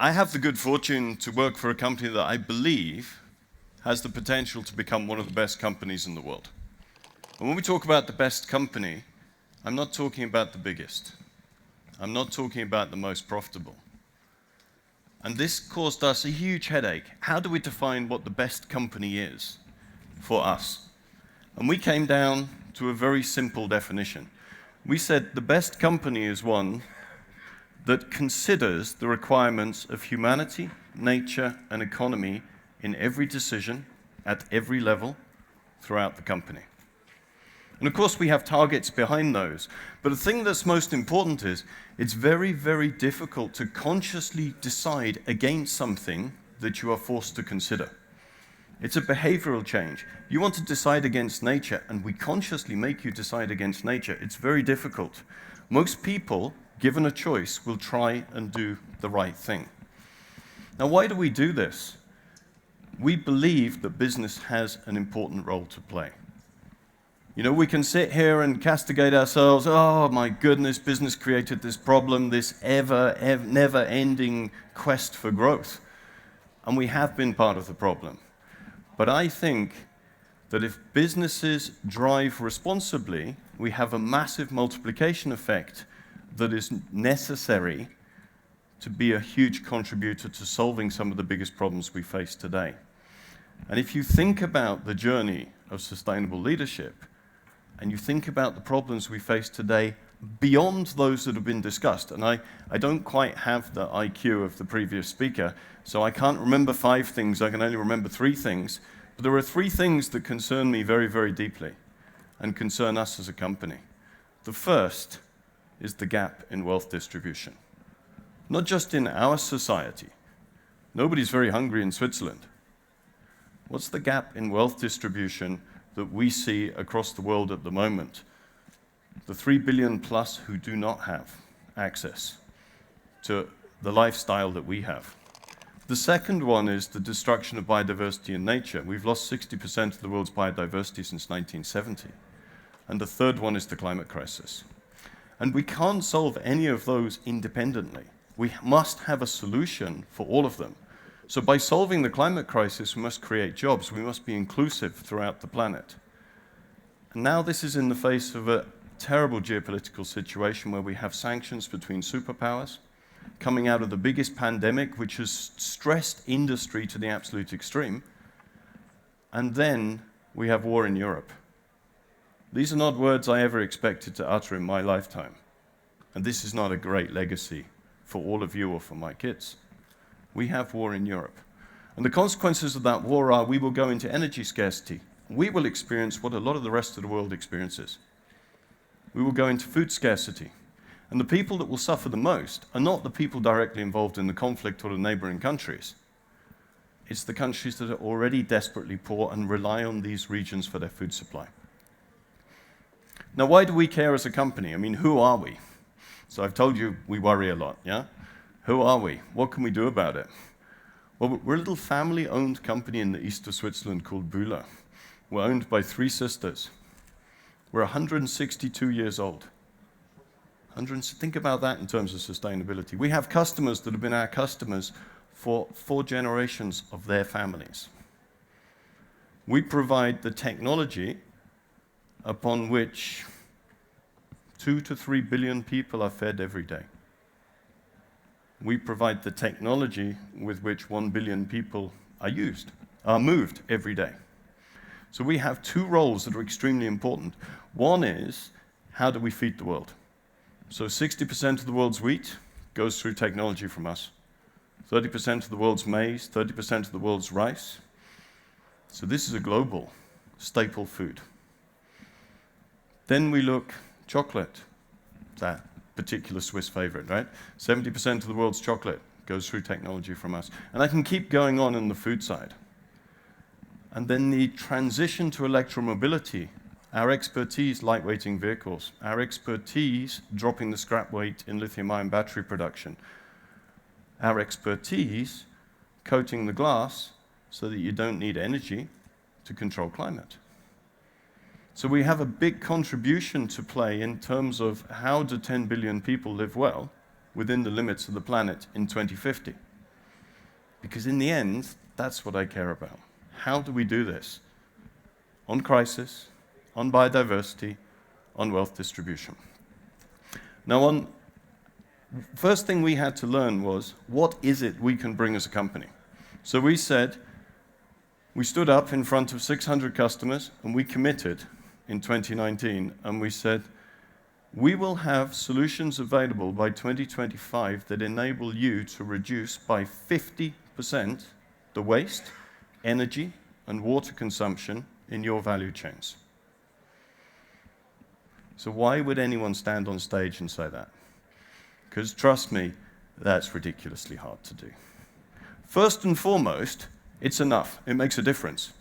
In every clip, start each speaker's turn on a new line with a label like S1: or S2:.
S1: I have the good fortune to work for a company that I believe has the potential to become one of the best companies in the world. And when we talk about the best company, I'm not talking about the biggest. I'm not talking about the most profitable. And this caused us a huge headache. How do we define what the best company is for us? And we came down to a very simple definition. We said the best company is one that considers the requirements of humanity, nature, and economy in every decision, at every level, throughout the company. And of course, we have targets behind those. But the thing that's most important is, it's very, very difficult to consciously decide against something that you are forced to consider. It's a behavioral change. You want to decide against nature, and we consciously make you decide against nature. It's very difficult. Most people, given a choice, will try and do the right thing. Now, why do we do this? We believe that business has an important role to play. You know, we can sit here and castigate ourselves, oh my goodness, business created this problem, this never-ending quest for growth. And we have been part of the problem. But I think that if businesses drive responsibly, we have a massive multiplication effect that is necessary to be a huge contributor to solving some of the biggest problems we face today. And if you think about the journey of sustainable leadership, and you think about the problems we face today beyond those that have been discussed, and I don't quite have the IQ of the previous speaker, so I can't remember 5 things, I can only remember 3 things, but there are 3 things that concern me very, very deeply, and concern us as a company. The first is the gap in wealth distribution. Not just in our society. Nobody's very hungry in Switzerland. What's the gap in wealth distribution that we see across the world at the moment? The 3 billion plus who do not have access to the lifestyle that we have. The second one is the destruction of biodiversity in nature. We've lost 60% of the world's biodiversity since 1970. And the third one is the climate crisis. And we can't solve any of those independently. We must have a solution for all of them. So by solving the climate crisis, we must create jobs. We must be inclusive throughout the planet. And now this is in the face of a terrible geopolitical situation where we have sanctions between superpowers, coming out of the biggest pandemic, which has stressed industry to the absolute extreme. And then we have war in Europe. These are not words I ever expected to utter in my lifetime. And this is not a great legacy for all of you or for my kids. We have war in Europe. And the consequences of that war are we will go into energy scarcity. We will experience what a lot of the rest of the world experiences. We will go into food scarcity. And the people that will suffer the most are not the people directly involved in the conflict or the neighboring countries. It's the countries that are already desperately poor and rely on these regions for their food supply. Now, why do we care as a company? I mean, who are we? So I've told you we worry a lot, yeah? Who are we? What can we do about it? Well, we're a little family-owned company in the east of Switzerland called Bühler. We're owned by 3 sisters. We're 162 years old. Think about that in terms of sustainability. We have customers that have been our customers for 4 generations of their families. We provide the technology upon which 2 to 3 billion people are fed every day. We provide the technology with which 1 billion people are moved every day. So we have 2 roles that are extremely important. One is, how do we feed the world? So 60% of the world's wheat goes through technology from us. 30% of the world's maize, 30% of the world's rice. So this is a global staple food. Then we look chocolate, that particular Swiss favorite, right? 70% of the world's chocolate goes through technology from us. And I can keep going on the food side. And then the transition to electromobility, our expertise lightweighting vehicles, our expertise dropping the scrap weight in lithium-ion battery production, our expertise coating the glass so that you don't need energy to control climate. So we have a big contribution to play in terms of how do 10 billion people live well within the limits of the planet in 2050. Because in the end, that's what I care about. How do we do this? On crisis, on biodiversity, on wealth distribution. Now, first thing we had to learn was, what is it we can bring as a company? So we stood up in front of 600 customers, and we committed in 2019, and we said, we will have solutions available by 2025 that enable you to reduce by 50% the waste, energy, and water consumption in your value chains. So why would anyone stand on stage and say that? Because trust me, that's ridiculously hard to do. First and foremost, it's enough. It makes a difference.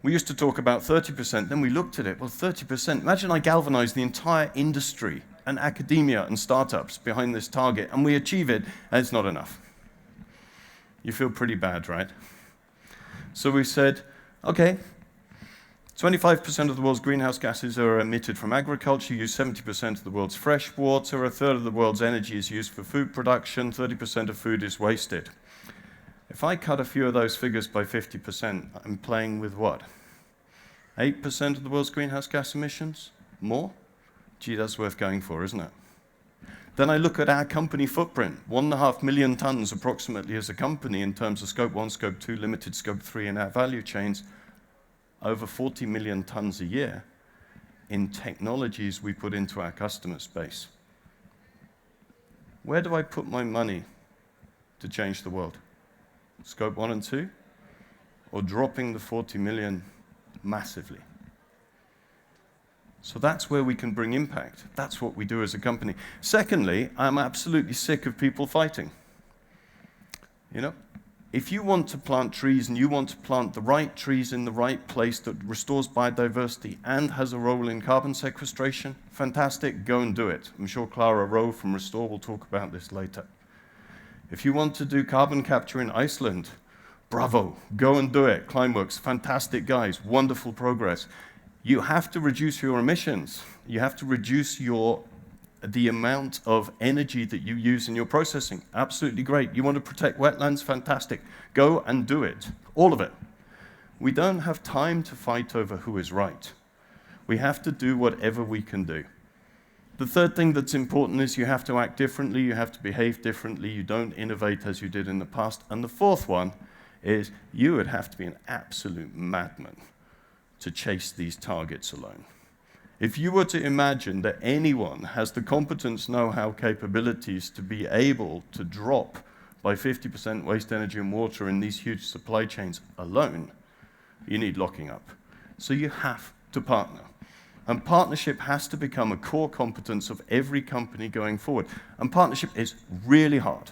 S1: We used to talk about 30%, then we looked at it, well, 30%, imagine I galvanize the entire industry and academia and startups behind this target, and we achieve it, and it's not enough. You feel pretty bad, right? So we said, okay, 25% of the world's greenhouse gases are emitted from agriculture, use 70% of the world's fresh water, a third of the world's energy is used for food production, 30% of food is wasted. If I cut a few of those figures by 50%, I'm playing with what? 8% of the world's greenhouse gas emissions? More? Gee, that's worth going for, isn't it? Then I look at our company footprint, 1.5 million tons approximately as a company in terms of Scope 1, Scope 2, limited Scope 3 in our value chains, over 40 million tons a year in technologies we put into our customer space. Where do I put my money to change the world? Scope 1 and 2, or dropping the 40 million massively? So that's where we can bring impact. That's what we do as a company. Secondly, I'm absolutely sick of people fighting. You know, if you want to plant trees and you want to plant the right trees in the right place that restores biodiversity and has a role in carbon sequestration, fantastic, go and do it. I'm sure Clara Rowe from Restore will talk about this later. If you want to do carbon capture in Iceland, bravo, go and do it. Climeworks, fantastic guys, wonderful progress. You have to reduce your emissions. You have to reduce the amount of energy that you use in your processing. Absolutely great. You want to protect wetlands? Fantastic. Go and do it. All of it. We don't have time to fight over who is right. We have to do whatever we can do. The third thing that's important is you have to act differently, you have to behave differently, you don't innovate as you did in the past. And the fourth one is you would have to be an absolute madman to chase these targets alone. If you were to imagine that anyone has the competence, know-how, capabilities to be able to drop by 50% waste, energy, and water in these huge supply chains alone, you need locking up. So you have to partner. And partnership has to become a core competence of every company going forward. And partnership is really hard.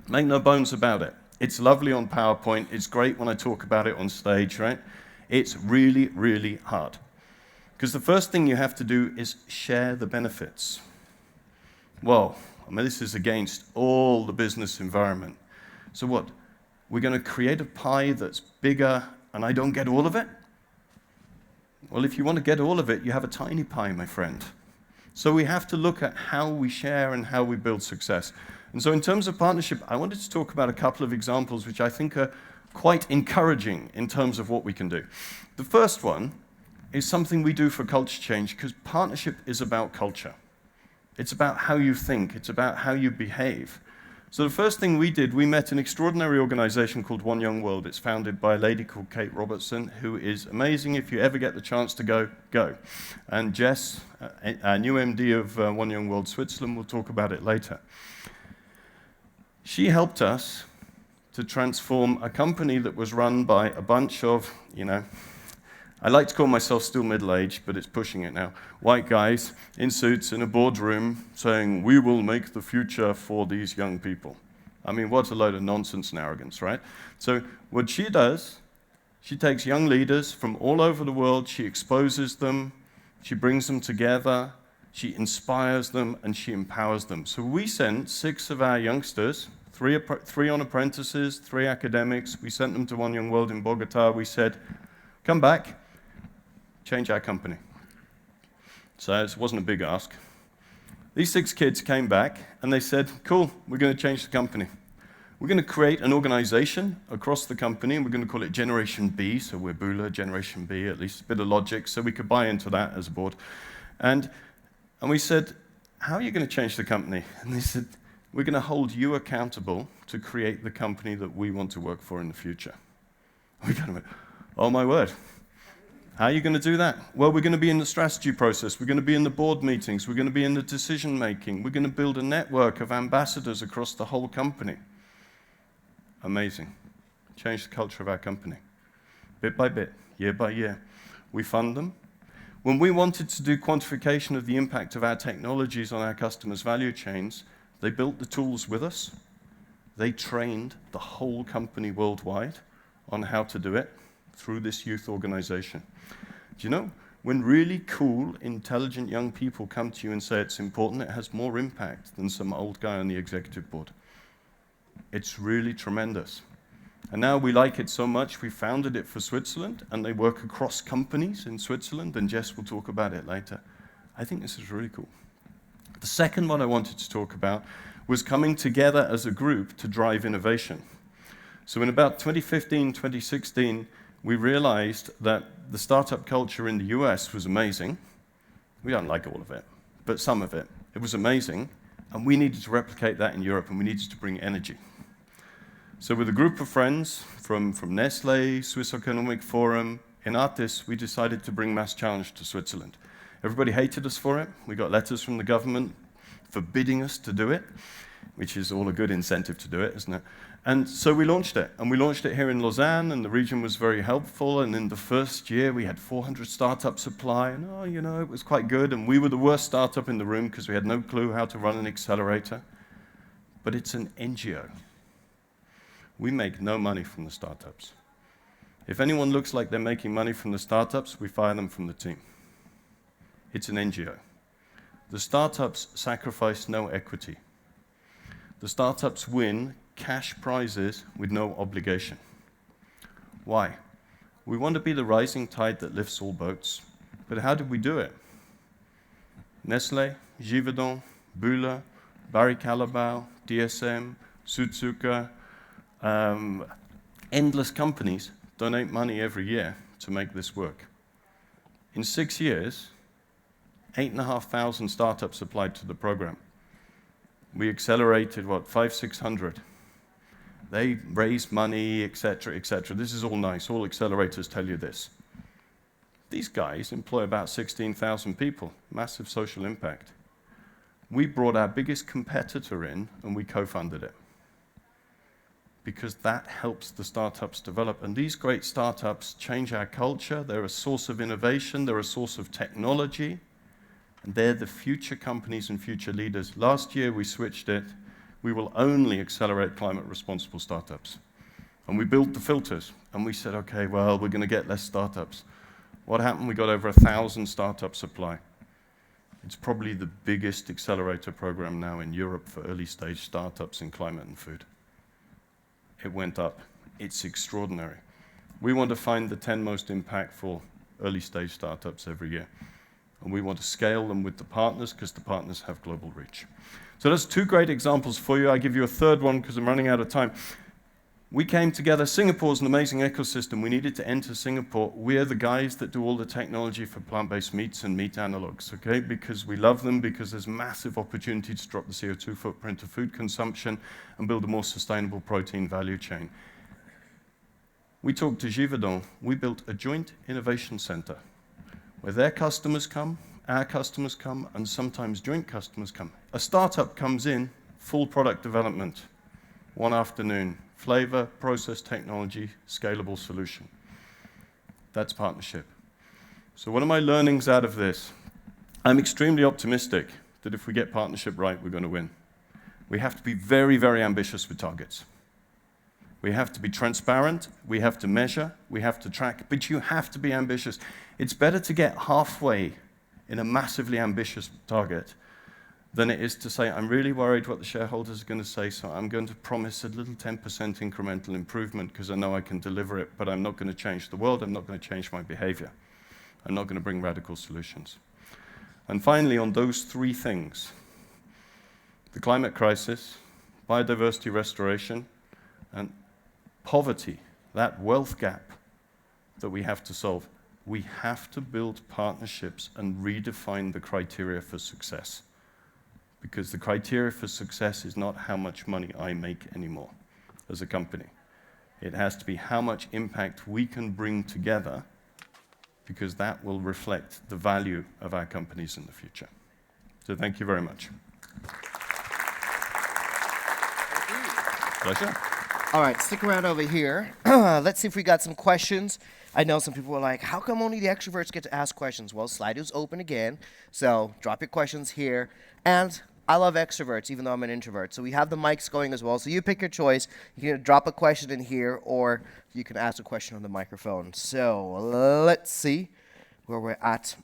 S1: Make no bones about it. It's lovely on PowerPoint. It's great when I talk about it on stage, right? It's really, really hard. Because the first thing you have to do is share the benefits. Well, I mean, this is against all the business environment. So what? We're going to create a pie that's bigger and I don't get all of it? Well, if you want to get all of it, you have a tiny pie, my friend. So we have to look at how we share and how we build success. And so in terms of partnership, I wanted to talk about a couple of examples which I think are quite encouraging in terms of what we can do. The first one is something we do for culture change, because partnership is about culture. It's about how you think. It's about how you behave. So the first thing we did, we met an extraordinary organization called One Young World. It's founded by a lady called Kate Robertson, who is amazing. If you ever get the chance to go, go. And Jess, our new MD of One Young World Switzerland, will talk about it later. She helped us to transform a company that was run by a bunch of, I like to call myself still middle-aged, but it's pushing it now. White guys in suits in a boardroom saying, we will make the future for these young people. I mean, what a load of nonsense and arrogance, right? So what she does, she takes young leaders from all over the world, she exposes them, she brings them together, she inspires them, and she empowers them. So we sent 6 of our youngsters, 3 on apprentices, 3 academics. We sent them to One Young World in Bogota. We said, come back, change our company. So it wasn't a big ask. These 6 kids came back and they said, cool, we're going to change the company. We're going to create an organization across the company, and we're going to call it Generation B. So we're Bühler, Generation B, at least a bit of logic, so we could buy into that as a board. And we said, how are you going to change the company? And they said, we're going to hold you accountable to create the company that we want to work for in the future. We kind of went, oh my word. How are you going to do that? Well, we're going to be in the strategy process. We're going to be in the board meetings. We're going to be in the decision making. We're going to build a network of ambassadors across the whole company. Amazing. Change the culture of our company. Bit by bit, year by year. We fund them. When we wanted to do quantification of the impact of our technologies on our customers' value chains, they built the tools with us. They trained the whole company worldwide on how to do it through this youth organization. Do you know, when really cool, intelligent young people come to you and say it's important, it has more impact than some old guy on the executive board. It's really tremendous. And now we like it so much, we founded it for Switzerland, and they work across companies in Switzerland, and Jess will talk about it later. I think this is really cool. The second one I wanted to talk about was coming together as a group to drive innovation. So in about 2015, 2016, we realized that the startup culture in the US was amazing. We don't like all of it, but some of it. It was amazing, and we needed to replicate that in Europe, and we needed to bring energy. So with a group of friends from Nestlé, Swiss Economic Forum, in Artis, we decided to bring Mass Challenge to Switzerland. Everybody hated us for it. We got letters from the government forbidding us to do it, which is all a good incentive to do it, isn't it? And so we launched it. And we launched it here in Lausanne, and the region was very helpful. And in the first year, we had 400 startups apply. And, it was quite good. And we were the worst startup in the room because we had no clue how to run an accelerator. But it's an NGO. We make no money from the startups. If anyone looks like they're making money from the startups, we fire them from the team. It's an NGO. The startups sacrifice no equity. The startups win cash prizes with no obligation. Why? We want to be the rising tide that lifts all boats. But how did we do it? Nestlé, Givaudan, Bühler, Barry Callebaut, DSM, Suzuka, endless companies donate money every year to make this work. In 6 years, 8,500 startups applied to the program. We accelerated, 600. They raised money, etc., etc. This is all nice. All accelerators tell you this. These guys employ about 16,000 people. Massive social impact. We brought our biggest competitor in, and we co-funded it. Because that helps the startups develop. And these great startups change our culture. They're a source of innovation. They're a source of technology. And they're the future companies and future leaders. Last year, we switched it. We will only accelerate climate-responsible startups. And we built the filters. And we said, OK, well, we're going to get less startups. What happened? We got over 1,000 startups apply. It's probably the biggest accelerator program now in Europe for early-stage startups in climate and food. It went up. It's extraordinary. We want to find the 10 most impactful early-stage startups every year. And we want to scale them with the partners because the partners have global reach. So that's 2 great examples for you. I give you a third one because I'm running out of time. We came together. Singapore's an amazing ecosystem. We needed to enter Singapore. We're the guys that do all the technology for plant-based meats and meat analogs, okay? Because we love them, because there's massive opportunity to drop the CO2 footprint of food consumption and build a more sustainable protein value chain. We talked to Givaudan. We built a joint innovation center where their customers come, our customers come, and sometimes joint customers come. A startup comes in, full product development, one afternoon. Flavor, process technology, scalable solution. That's partnership. So what are my learnings out of this? I'm extremely optimistic that if we get partnership right, we're going to win. We have to be very, very ambitious with targets. We have to be transparent, we have to measure, we have to track, but you have to be ambitious. It's better to get halfway in a massively ambitious target than it is to say, I'm really worried what the shareholders are going to say, so I'm going to promise a little 10% incremental improvement because I know I can deliver it, but I'm not going to change the world, I'm not going to change my behavior. I'm not going to bring radical solutions. And finally, on those 3 things, the climate crisis, biodiversity restoration, And poverty, that wealth gap that we have to solve, we have to build partnerships and redefine the criteria for success. Because the criteria for success is not how much money I make anymore as a company. It has to be how much impact we can bring together, because that will reflect the value of our companies in the future. So thank you very much. Pleasure.
S2: All right, stick around over here. Let's see if we got some questions. I know some people are like, how come only the extroverts get to ask questions? Well, Slido's open again, so drop your questions here. And I love extroverts, even though I'm an introvert. So we have the mics going as well. So you pick your choice. You can drop a question in here, or you can ask a question on the microphone. So let's see where we're at.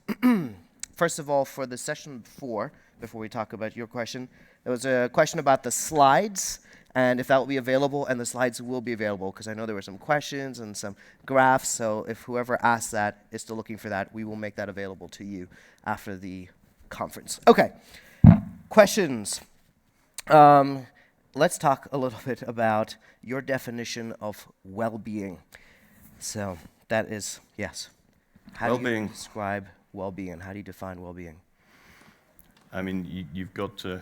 S2: First of all, for the session before we talk about your question, there was a question about the slides and if that will be available, and the slides will be available, because I know there were some questions and some graphs. So if whoever asked that is still looking for that, we will make that available to you after the conference. Okay. Questions. Let's talk a little bit about your definition of well-being. So that is, yes. How do you describe well-being? How do you define well-being?
S1: I mean, you've got to,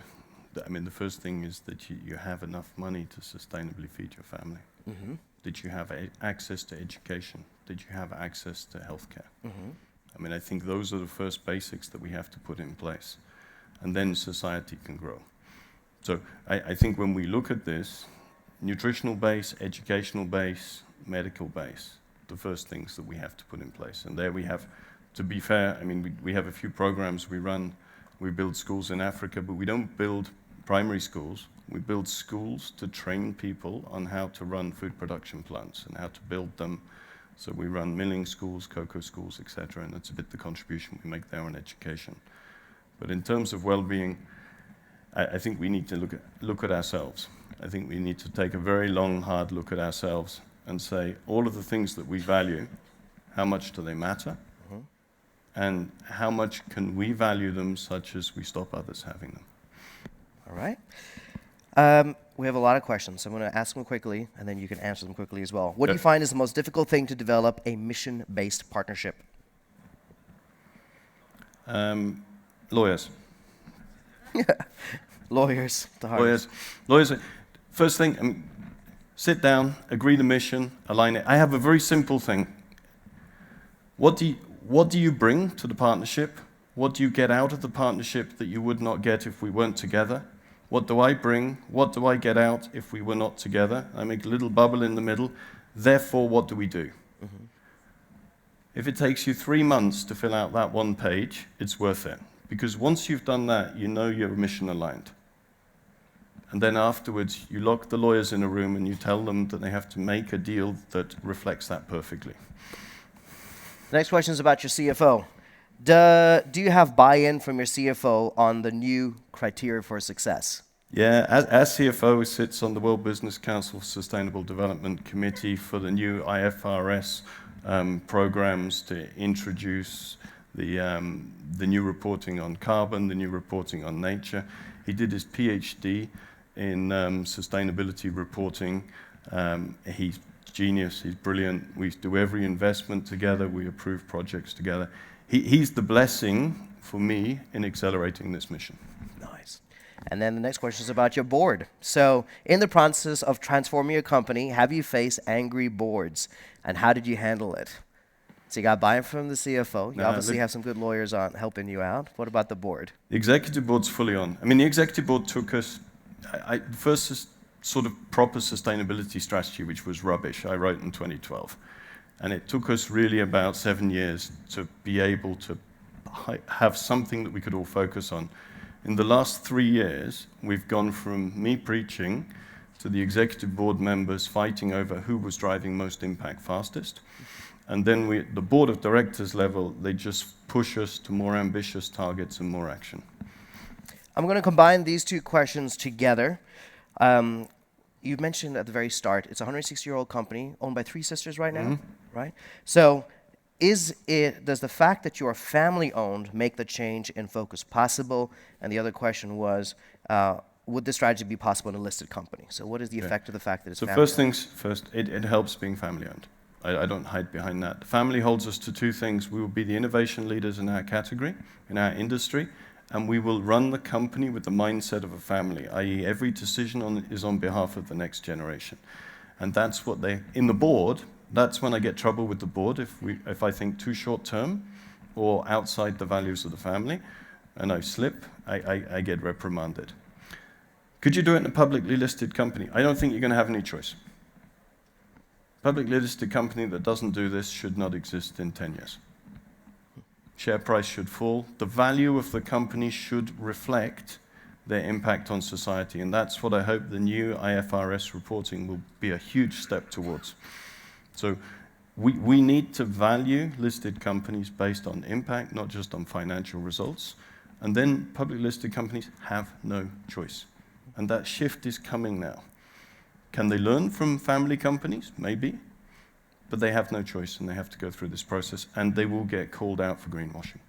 S1: I mean, the first thing is that you have enough money to sustainably feed your family. Mm-hmm. That you have access to education. That you have access to healthcare. Mm-hmm. I mean, I think those are the first basics that we have to put in place. And then society can grow. So I think when we look at this, nutritional base, educational base, medical base, the first things that we have to put in place. And there we have, to be fair, I mean, we have a few programs we run. We build schools in Africa, but we don't build primary schools. We build schools to train people on how to run food production plants and how to build them. So we run milling schools, cocoa schools, etc., and that's a bit the contribution we make there on education. But in terms of well-being, I think we need to look at ourselves. I think we need to take a very long, hard look at ourselves and say, all of the things that we value, how much do they matter? Mm-hmm. And how much can we value them such as we stop others having them?
S2: All right. We have a lot of questions, so I'm going to ask them quickly, and then you can answer them quickly as well. What do you find is the most difficult thing to develop a mission-based partnership?
S1: Lawyers.
S2: Lawyers, the hardest.
S1: Lawyers. First thing, I mean, sit down, agree the mission, align it. I have a very simple thing. What do you bring to the partnership? What do you get out of the partnership that you would not get if we weren't together? What do I bring? What do I get out if we were not together? I make a little bubble in the middle. Therefore, what do we do? Mm-hmm. If it takes you 3 months to fill out that one page, it's worth it. Because once you've done that, you know you're mission aligned. And then afterwards, you lock the lawyers in a room and you tell them that they have to make a deal that reflects that perfectly.
S2: The next question is about your CFO. Do you have buy-in from your CFO on the new criteria for success?
S1: Yeah, our CFO sits on the World Business Council Sustainable Development Committee for the new IFRS programs to introduce the new reporting on carbon, the new reporting on nature. He did his PhD in sustainability reporting. He's genius, he's brilliant. We do every investment together, we approve projects together. He's the blessing for me in accelerating this mission.
S2: Nice. And then the next question is about your board. So in the process of transforming your company, have you faced angry boards? And how did you handle it? So you got buy-in from the CFO. You obviously have some good lawyers on helping you out. What about the board?
S1: The executive board's fully on. I mean, the executive board took us, first sort of proper sustainability strategy, which was rubbish, I wrote in 2012. And it took us really about 7 years to be able to have something that we could all focus on. In the last 3 years, we've gone from me preaching to the executive board members fighting over who was driving most impact fastest. And then the board of directors level, they just push us to more ambitious targets and more action.
S2: I'm going to combine these two questions together. You mentioned at the very start, it's a 160-year-old company owned by 3 sisters right now, right? So does the fact that you are family-owned make the change in focus possible? And the other question was, would this strategy be possible in a listed company? So what is the effect of the fact that it's
S1: So
S2: family
S1: first things first, it helps being family-owned. I don't hide behind that. The family holds us to two things. We will be the innovation leaders in our category, in our industry, and we will run the company with the mindset of a family, i.e. every decision is on behalf of the next generation. And that's what in the board, that's when I get trouble with the board if I think too short term or outside the values of the family, and I slip, I get reprimanded. Could you do it in a publicly listed company? I don't think you're going to have any choice. Publicly listed company that doesn't do this should not exist in 10 years. Share price should fall. The value of the company should reflect their impact on society, and that's what I hope the new IFRS reporting will be a huge step towards. So we need to value listed companies based on impact, not just on financial results, and then public listed companies have no choice. And that shift is coming now. Can they learn from family companies? Maybe. But they have no choice, and they have to go through this process, and they will get called out for greenwashing.